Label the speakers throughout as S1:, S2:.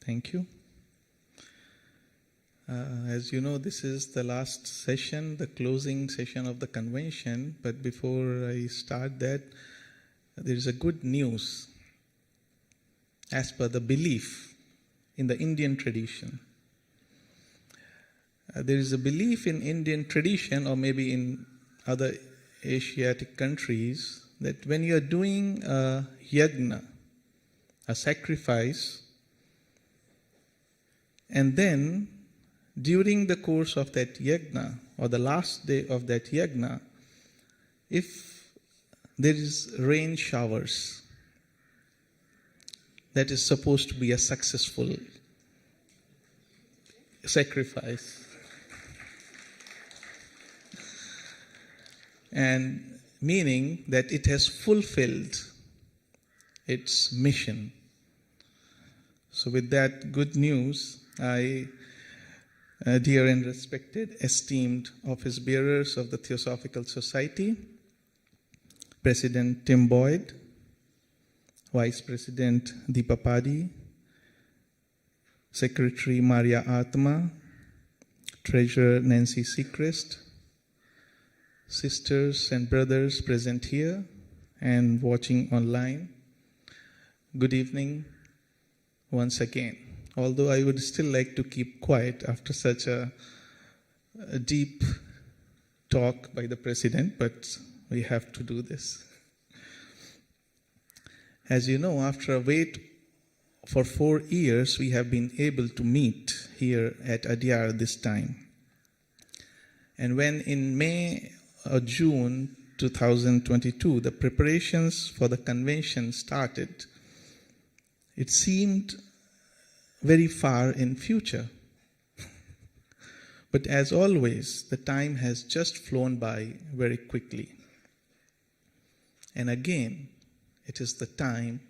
S1: Thank you. As you know, this is the last session, the closing session of the convention. But before I start that, there is a good news. As per the belief in the Indian tradition, there is a belief in Indian tradition, or maybe in other Asiatic countries, that when you are doing a yajna, a sacrifice, and then during the course of that yajna, or the last day of that yajna, if there is rain showers, that is supposed to be a successful sacrifice. And meaning that it has fulfilled its mission. So with that good news, I, dear and respected, esteemed office bearers of the Theosophical Society, President Tim Boyd, Vice President Deepa Padi, Secretary Maria Atma, Treasurer Nancy Seacrest, sisters and brothers present here and watching online, good evening once again. Although I would still like to keep quiet after such a deep talk by the President, but we have to do this. As you know, after a wait for 4 years, we have been able to meet here at Adyar this time. And when in May or June 2022, the preparations for the convention started, it seemed very far in future. But as always, the time has just flown by very quickly. And again, it is the time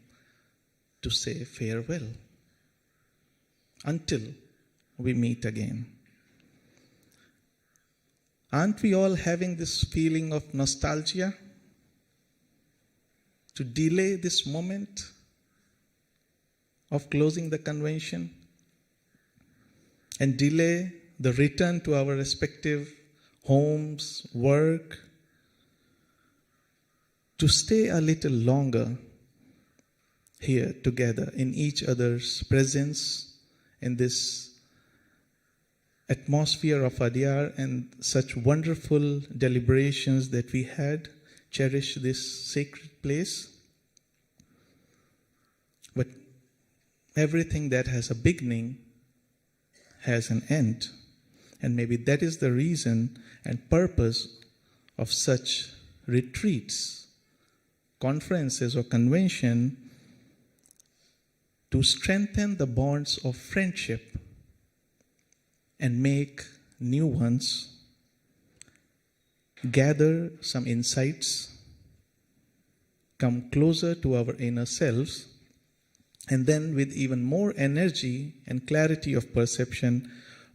S1: to say farewell until we meet again. Aren't we all having this feeling of nostalgia to delay this moment of closing the convention and delay the return to our respective homes, work, to stay a little longer here together in each other's presence, in this atmosphere of Adyar and such wonderful deliberations that we had, cherish this sacred place. But everything that has a beginning has an end. And maybe that is the reason and purpose of such retreats, conferences or convention, to strengthen the bonds of friendship and make new ones, gather some insights, come closer to our inner selves, and then with even more energy and clarity of perception,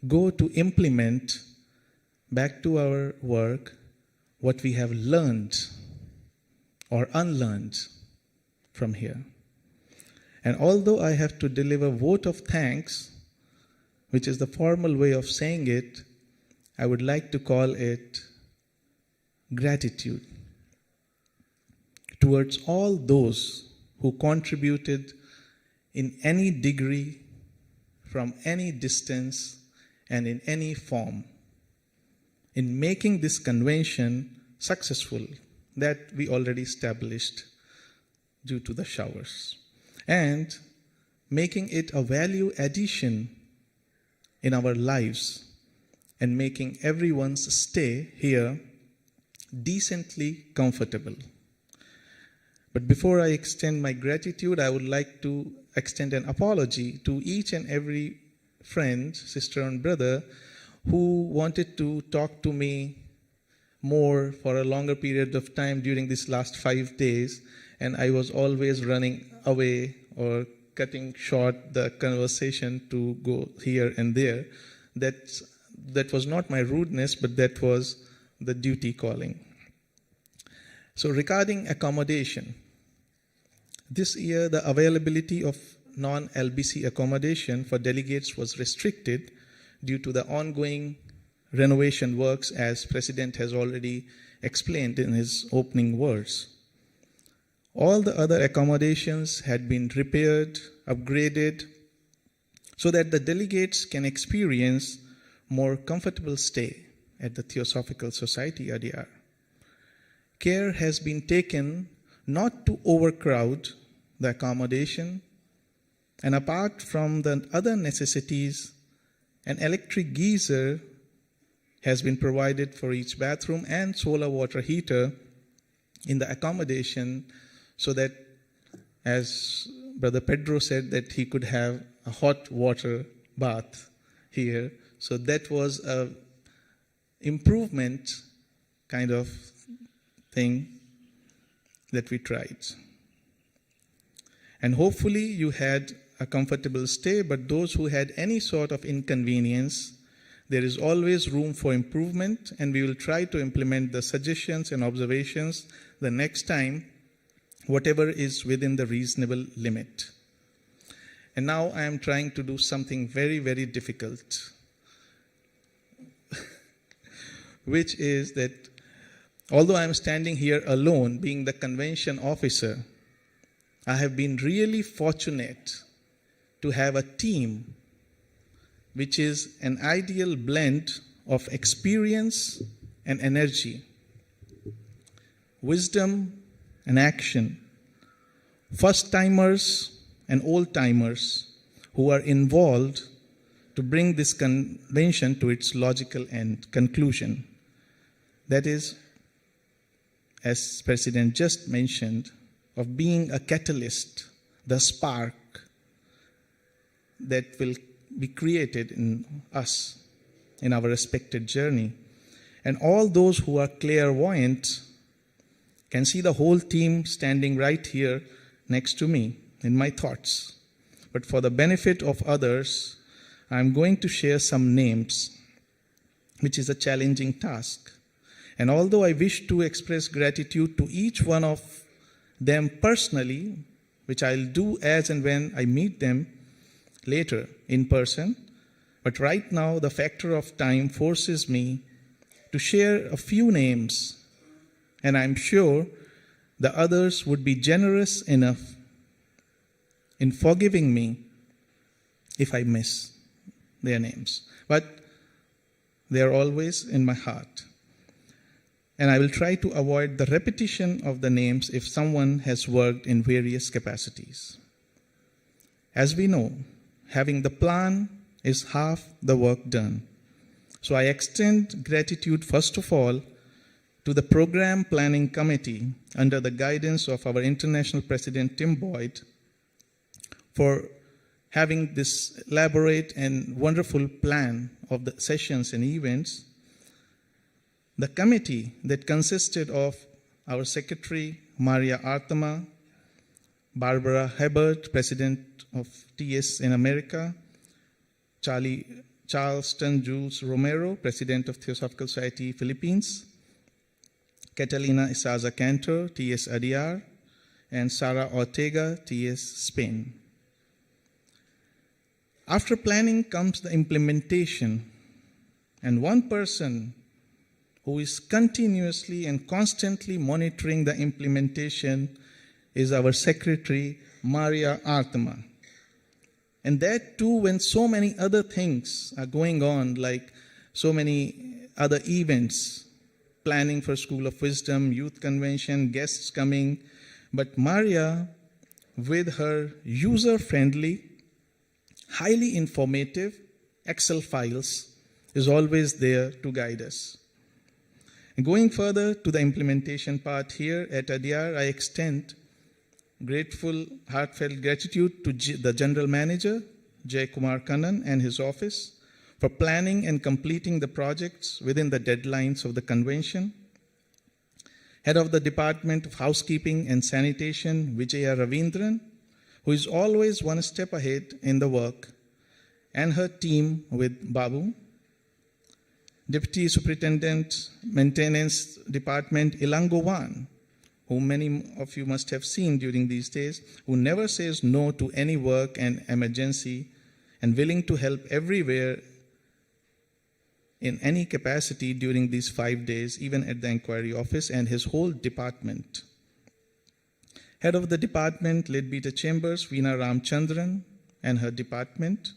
S1: go to implement back to our work what we have learned or unlearned from here. And although I have to deliver vote of thanks, which is the formal way of saying it, I would like to call it gratitude towards all those who contributed in any degree, from any distance, and in any form, in making this convention successful, that we already established due to the showers, and making it a value addition in our lives, and making everyone's stay here decently comfortable. But before I extend my gratitude, I would like to extend an apology to each and every friend, sister and brother who wanted to talk to me more for a longer period of time during these last 5 days, and I was always running away or cutting short the conversation to go here and there. That was not my rudeness, but that was the duty calling. So regarding accommodation, this year the availability of non-LBC accommodation for delegates was restricted due to the ongoing renovation works, as President has already explained in his opening words. All the other accommodations had been repaired, upgraded, so that the delegates can experience more comfortable stay at the Theosophical Society Adyar. Care has been taken not to overcrowd the accommodation, and apart from the other necessities, an electric geyser has been provided for each bathroom and solar water heater in the accommodation, so that, as Brother Pedro said, that he could have a hot water bath here. So that was an improvement kind of thing that we tried. And hopefully you had a comfortable stay, but those who had any sort of inconvenience, there is always room for improvement, and we will try to implement the suggestions and observations the next time, whatever is within the reasonable limit. And now I am trying to do something very, very difficult, which is that although I am standing here alone, being the convention officer, I have been really fortunate to have a team which is an ideal blend of experience and energy, wisdom and action, first-timers and old-timers who are involved to bring this convention to its logical end conclusion. That is, as President just mentioned, of being a catalyst, the spark that will be created in us in our respected journey. And all those who are clairvoyant can see the whole team standing right here next to me in my thoughts. But for the benefit of others, I'm going to share some names, which is a challenging task. And although I wish to express gratitude to each one of them personally, which I'll do as and when I meet them later in person, but right now the factor of time forces me to share a few names, and I'm sure the others would be generous enough in forgiving me if I miss their names. But they are always in my heart. And I will try to avoid the repetition of the names if someone has worked in various capacities. As we know, having the plan is half the work done. So I extend gratitude first of all to the Program Planning Committee under the guidance of our International President Tim Boyd for having this elaborate and wonderful plan of the sessions and events. The committee that consisted of our Secretary, Maria Artema, Barbara Hebert, President of TS in America, Charleston Jules Romero, President of Theosophical Society Philippines, Catalina Isaza Cantor, TS Adyar, and Sara Ortega, TS Spain. After planning comes the implementation, and one person who is continuously and constantly monitoring the implementation is our Secretary, Maria Artema. And that too, when so many other things are going on, like so many other events, planning for School of Wisdom, Youth Convention, guests coming, but Maria, with her user-friendly, highly informative Excel files, is always there to guide us. And going further to the implementation part here at Adyar, I extend grateful, heartfelt gratitude to the General Manager, Jay Kumar Kannan, and his office for planning and completing the projects within the deadlines of the convention. Head of the Department of Housekeeping and Sanitation, Vijaya Ravindran, who is always one step ahead in the work, and her team with Babu. Deputy Superintendent, Maintenance Department, Ilangovan, whom many of you must have seen during these days, who never says no to any work and emergency, and willing to help everywhere in any capacity during these 5 days, even at the inquiry office, and his whole department. Head of the department, Leadbeater Chambers, Veena Ramchandran, and her department.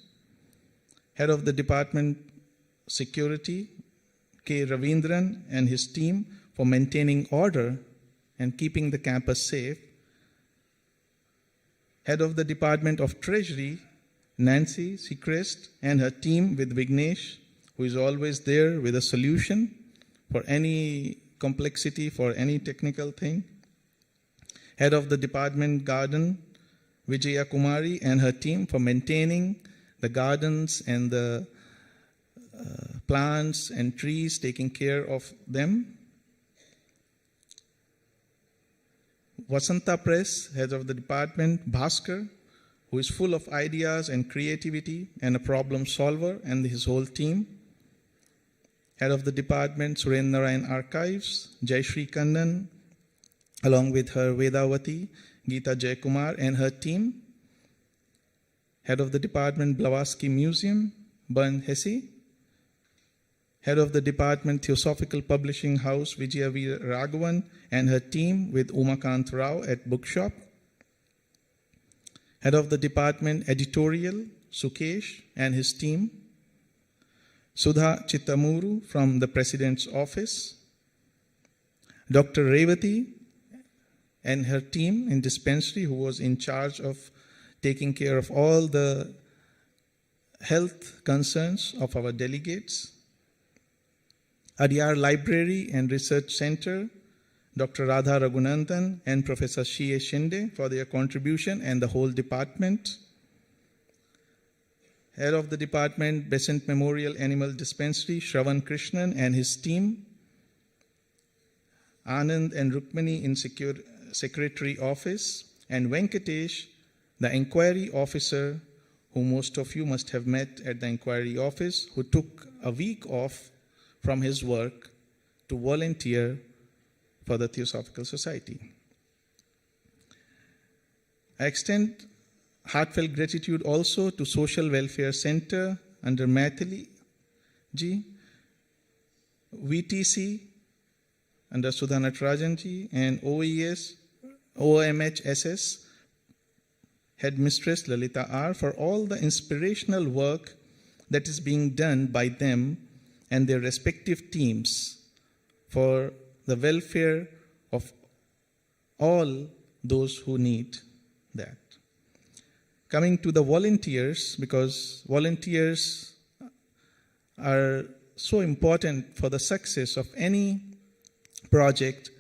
S1: Head of the department, Security, K. Ravindran, and his team for maintaining order and keeping the campus safe. Head of the Department of Treasury, Nancy Seacrest, and her team with Vignesh, who is always there with a solution for any complexity, for any technical thing. Head of the Department Garden, Vijaya Kumari, and her team for maintaining the gardens and the plants and trees, taking care of them. Vasanta Press, head of the department, Bhaskar, who is full of ideas and creativity and a problem solver, and his whole team. Head of the department, Surendra Archives, Jayashree Kannan, along with her Vedavati, Geeta Jayakumar, and her team. Head of the department, Blavatsky Museum, Bern Hesse. Head of the department, Theosophical Publishing House, Vijaya V. Raghavan, and her team with Umakant Rao at Bookshop. Head of the department, Editorial, Sukesh, and his team. Sudha Chittamuru from the President's Office. Dr. Revati and her team in dispensary, who was in charge of taking care of all the health concerns of our delegates. Adyar Library and Research Center, Dr. Radha Raghunandan and Professor Shie Shinde for their contribution, and the whole department. Head of the department, Besant Memorial Animal Dispensary, Shravan Krishnan and his team. Anand and Rukmini in Secretary Office, and Venkatesh, the inquiry officer, who most of you must have met at the inquiry office, who took a week off from his work to volunteer for the Theosophical Society. I extend heartfelt gratitude also to Social Welfare Center under Maithili ji, VTC under Sudha Natarajan ji, and OMHSS Headmistress Lalita R. for all the inspirational work that is being done by them and their respective teams for the welfare of all those who need that. Coming to the volunteers, because volunteers are so important for the success of any project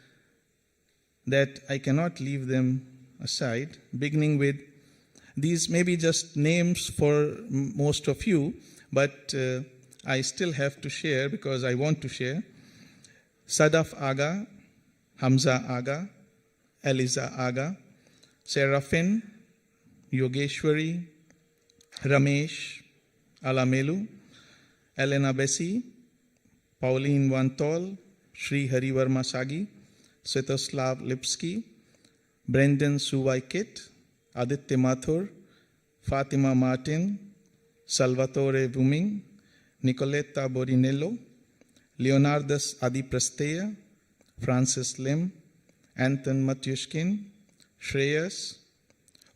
S1: that I cannot leave them aside, beginning with these may be just names for most of you, but I still have to share because I want to share. Sadaf Aga, Hamza Aga, Eliza Aga, Serafin, Yogeshwari, Ramesh, Alamelu, Elena Bessi, Pauline Vantol, Sri Harivarma Sagi, Svetoslav Lipsky, Brendan Suwaikit, Aditya Mathur, Fatima Martin, Salvatore Vuming, Nicoletta Borinello, Leonardus Adiprastea, Francis Lim, Anton Matyushkin, Shreyas,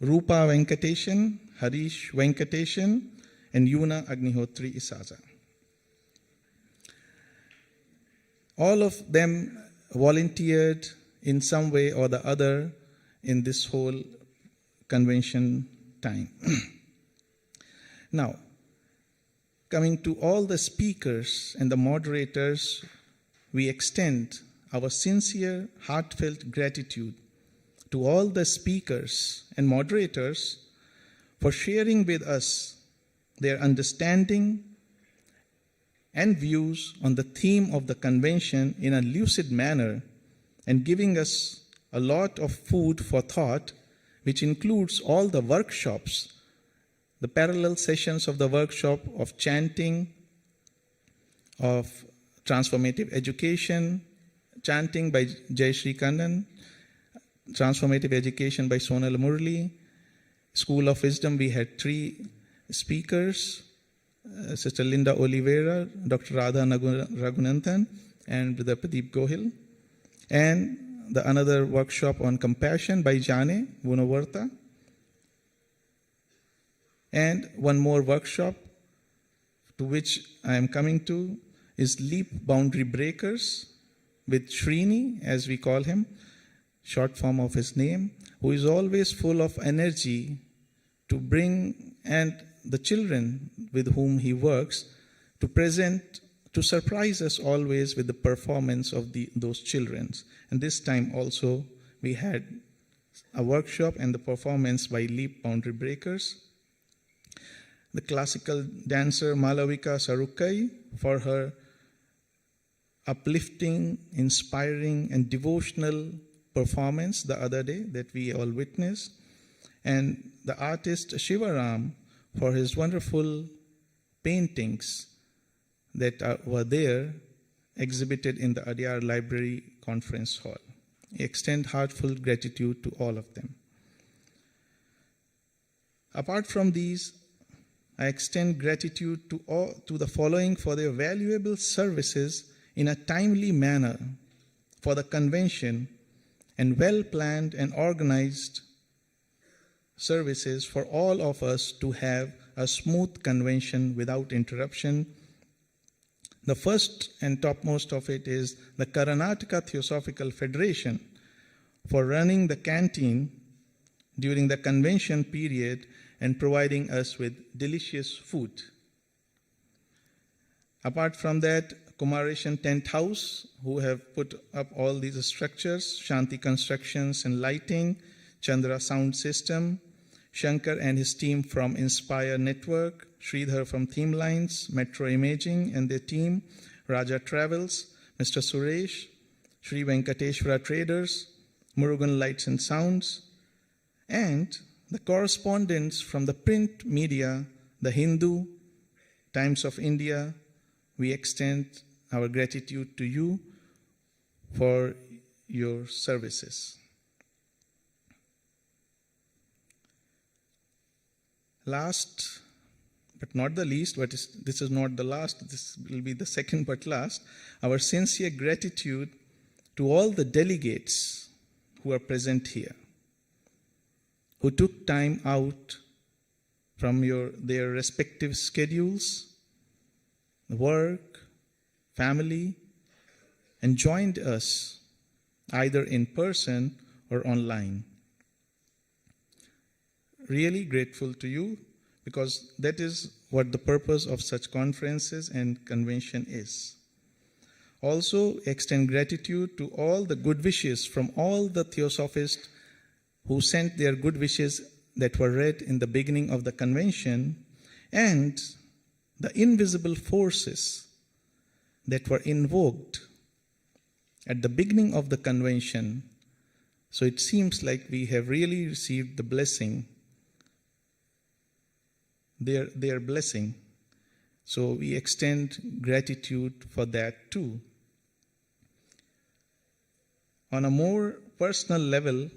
S1: Rupa Venkateshan, Harish Venkateshan, and Yuna Agnihotri Isaza. All of them volunteered in some way or the other in this whole convention time. Now, coming to all the speakers and the moderators, we extend our sincere, heartfelt gratitude to all the speakers and moderators for sharing with us their understanding and views on the theme of the convention in a lucid manner and giving us a lot of food for thought, which includes all the workshops, the parallel sessions of the workshop of chanting, of transformative education, chanting by Jayashree Kannan, Transformative Education by Sonal Murli. School of Wisdom, we had 3 speakers, Sister Linda Oliveira, Dr. Radha Raghunathan, and Brother Pradeep Gohil. And another workshop on compassion by Jane Gunavarta. And one more workshop to which I am coming to is Leap Boundary Breakers with Srini, as we call him, short form of his name, who is always full of energy to bring, and the children with whom he works, to surprise us always with the performance of those children. And this time also we had a workshop and the performance by Leap Boundary Breakers. The classical dancer Malavika Sarukai for her uplifting, inspiring, and devotional performance the other day that we all witnessed. And the artist Shivaram for his wonderful paintings that were there exhibited in the Adyar Library Conference Hall. I extend heartfelt gratitude to all of them. Apart from these, I extend gratitude to the following for their valuable services in a timely manner for the convention and well-planned and organized services for all of us to have a smooth convention without interruption. The first and topmost of it is the Karnataka Theosophical Federation for running the canteen during the convention period and providing us with delicious food. Apart from that, Kumareshan Tent House, who have put up all these structures, Shanti Constructions and Lighting, Chandra Sound System, Shankar and his team from Inspire Network, Sridhar from Theme Lines, Metro Imaging and their team, Raja Travels, Mr. Suresh, Sri Venkateshwara Traders, Murugan Lights and Sounds, and the correspondents from the print media, The Hindu, Times of India. We extend our gratitude to you for your services. Last but not the least, but this is not the last, this will be the second but last, our sincere gratitude to all the delegates who are present here, who took time out from their respective schedules, work, family, and joined us either in person or online. Really grateful to you, because that is what the purpose of such conferences and convention is. Also, extend gratitude to all the good wishes from all the Theosophists who sent their good wishes that were read in the beginning of the convention, and the invisible forces that were invoked at the beginning of the convention. So it seems like we have really received the blessing, their blessing. So we extend gratitude for that too. On a more personal level,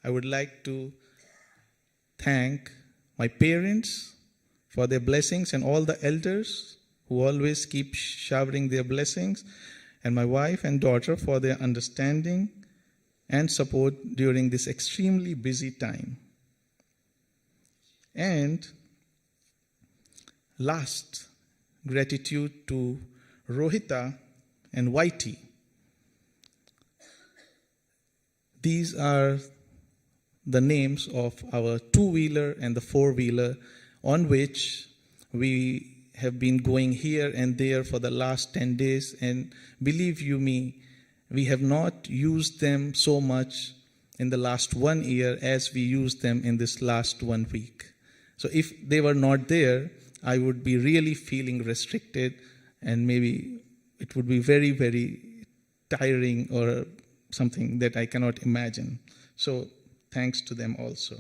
S1: I would like to thank my parents for their blessings and all the elders who always keep showering their blessings, and my wife and daughter for their understanding and support during this extremely busy time. And last, gratitude to Rohita and Whitey. These are the names of our two-wheeler and the four-wheeler on which we have been going here and there for the last 10 days. And believe you me, we have not used them so much in the last 1 year as we used them in this last 1 week. So if they were not there, I would be really feeling restricted, and maybe it would be very, very tiring or something that I cannot imagine. So thanks to them also.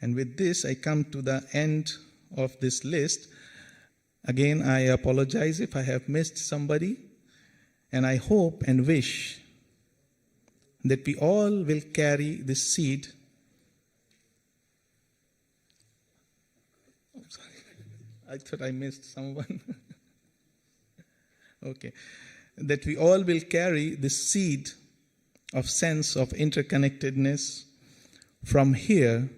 S1: And with this, I come to the end of this list. Again, I apologize if I have missed somebody, and I hope and wish that we all will carry this seed. Oh, sorry. I thought I missed someone. Okay. That we all will carry this seed of sense of interconnectedness from here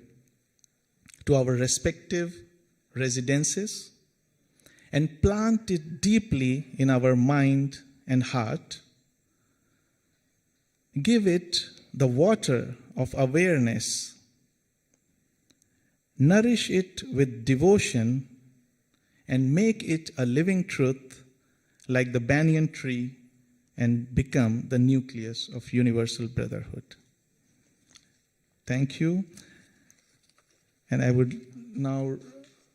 S1: to our respective residences and plant it deeply in our mind and heart. Give it the water of awareness. Nourish it with devotion and make it a living truth like the banyan tree and become the nucleus of universal brotherhood. Thank you. And I would now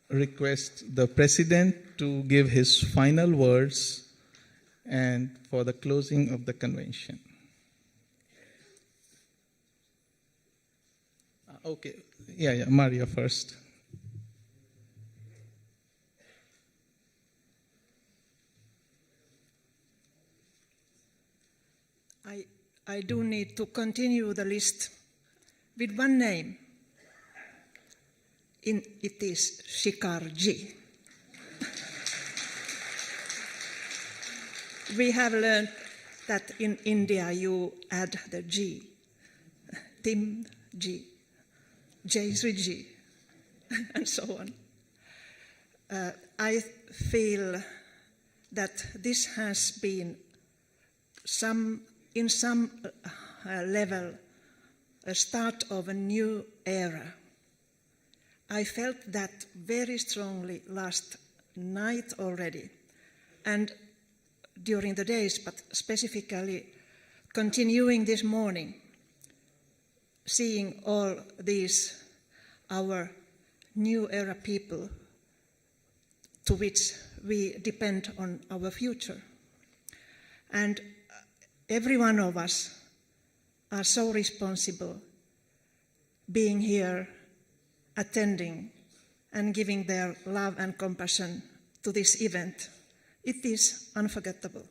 S1: request the President to give his final words and for the closing of the convention. Okay, yeah, Maria first.
S2: I do need to continue the list with one name. It is Shikarji. We have learned that in India you add the G. Tim G, Jaysri G, and so on. I feel that this has been in some level a start of a new era. I felt that very strongly last night already, and during the days, but specifically continuing this morning, seeing all these, our new era people to which we depend on our future. And every one of us are so responsible being here, attending and giving their love and compassion to this event. It is unforgettable.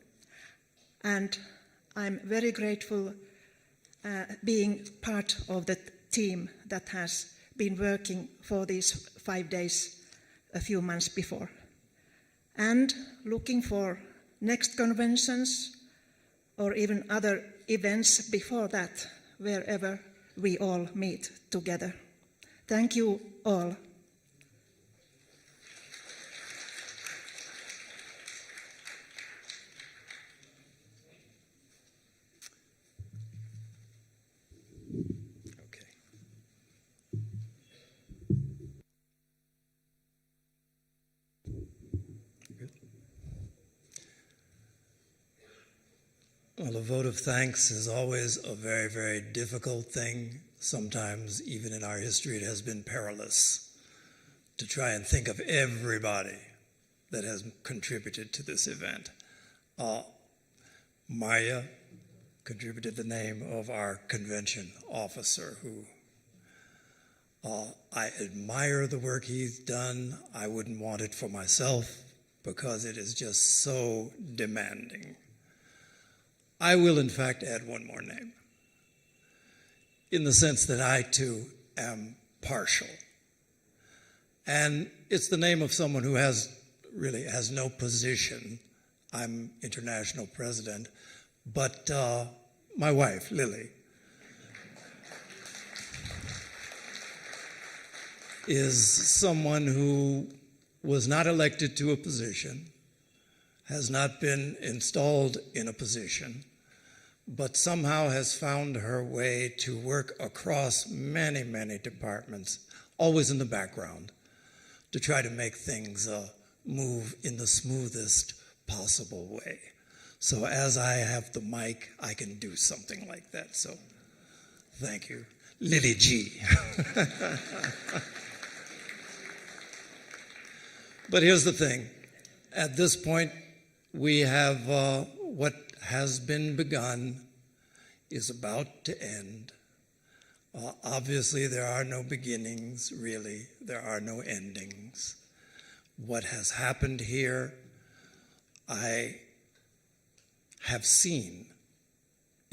S2: And I'm very grateful being part of the team that has been working for these 5 days a few months before. And looking for next conventions or even other events before that, wherever we all meet together. Thank you all.
S3: Okay. Good. Well, a vote of thanks is always a very, very difficult thing. Sometimes, even in our history, it has been perilous to try and think of everybody that has contributed to this event. Maya contributed the name of our convention officer, who I admire the work he's done. I wouldn't want it for myself because it is just so demanding. I will, in fact, add one more name, in the sense that I, too, am partial. And it's the name of someone who really has no position. I'm international president, but my wife, Lily, is someone who was not elected to a position, has not been installed in a position, but somehow has found her way to work across many, many departments, always in the background, to try to make things move in the smoothest possible way. So as I have the mic, I can do something like that. So thank you. Lily G. But here's the thing. At this point, we have what has been begun is about to end. Obviously, there are no beginnings, really. There are no endings. What has happened here, I have seen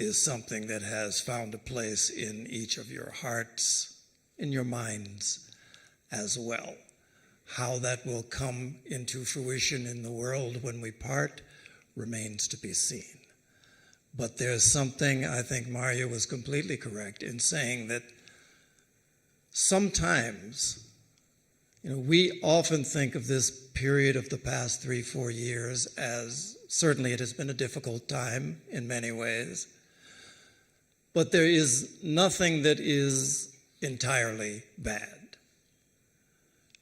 S3: is something that has found a place in each of your hearts, in your minds as well. How that will come into fruition in the world when we part remains to be seen. But there's something, I think Maria was completely correct in saying that sometimes, we often think of this period of the past 3-4 years as certainly it has been a difficult time in many ways, but there is nothing that is entirely bad.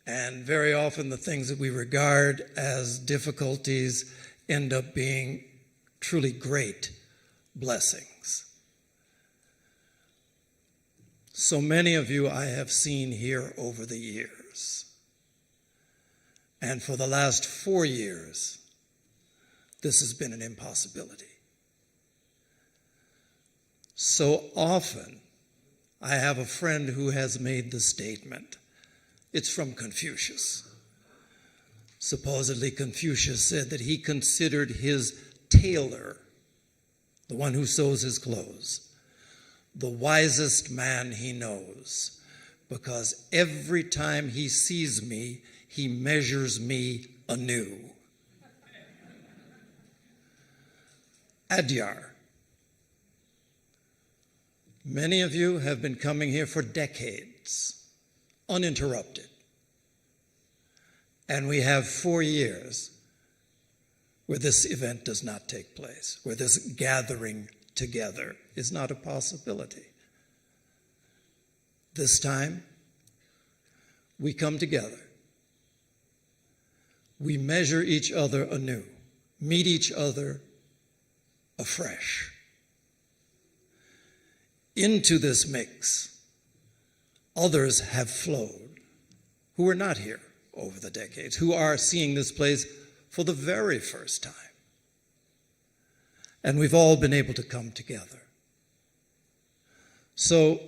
S3: And very often the things that we regard as difficulties end up being truly great blessings. So many of you I have seen here over the years. And for the last 4 years, this has been an impossibility. So often, I have a friend who has made the statement. It's from Confucius. Supposedly, Confucius said that he considered his tailor, the one who sews his clothes, the wisest man he knows, because every time he sees me, he measures me anew. Adyar. Many of you have been coming here for decades, uninterrupted. And we have 4 years where this event does not take place, where this gathering together is not a possibility. This time, we come together. We measure each other anew, meet each other afresh. Into this mix, others have flowed who were not here over the decades, who are seeing this place for the very first time. And we've all been able to come together. So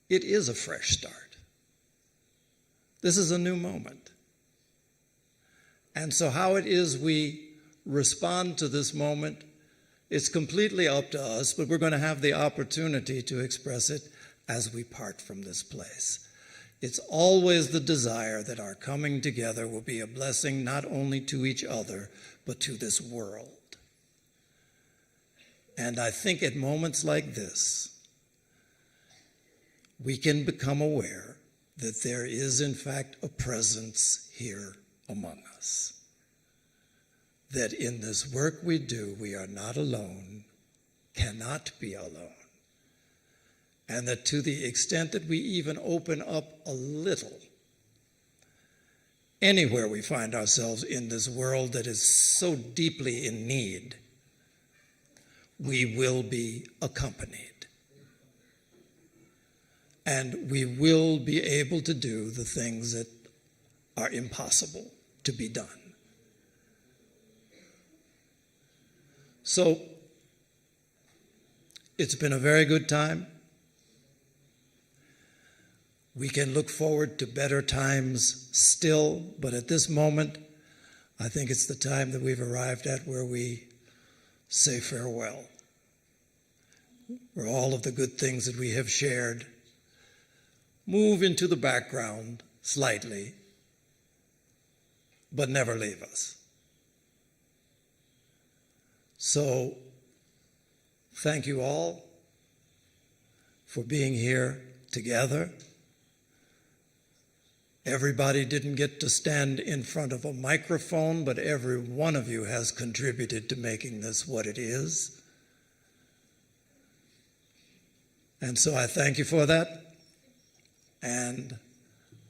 S3: it is a fresh start. This is a new moment. And so how it is we respond to this moment, it's completely up to us, but we're going to have the opportunity to express it as we part from this place. It's always the desire that our coming together will be a blessing not only to each other, but to this world. And I think at moments like this, we can become aware that there is in fact a presence here among us. That in this work we do, we are not alone, cannot be alone. And that to the extent that we even open up a little, anywhere we find ourselves in this world that is so deeply in need, we will be accompanied. And we will be able to do the things that are impossible to be done. So, it's been a very good time. We can look forward to better times still, but at this moment, I think it's the time that we've arrived at where we say farewell. Where all of the good things that we have shared move into the background slightly, but never leave us. So, thank you all for being here together. Everybody didn't get to stand in front of a microphone, but every one of you has contributed to making this what it is. And so I thank you for that. And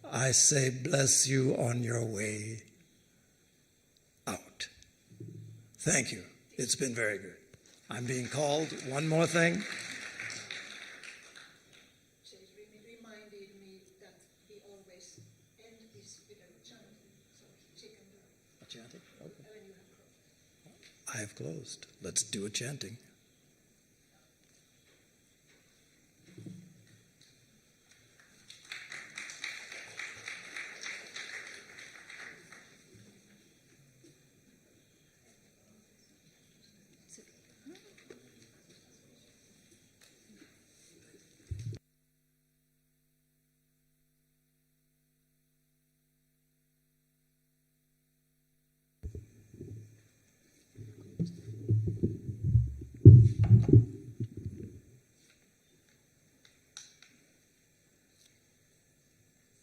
S3: I say bless you on your way out. Thank you. It's been very good. I'm being called. One more thing.
S2: Reminded me that we always end this with a chanting, so she can do it.
S3: A chanting? Okay.
S2: When you have closed.
S3: I have closed. Let's do a chanting.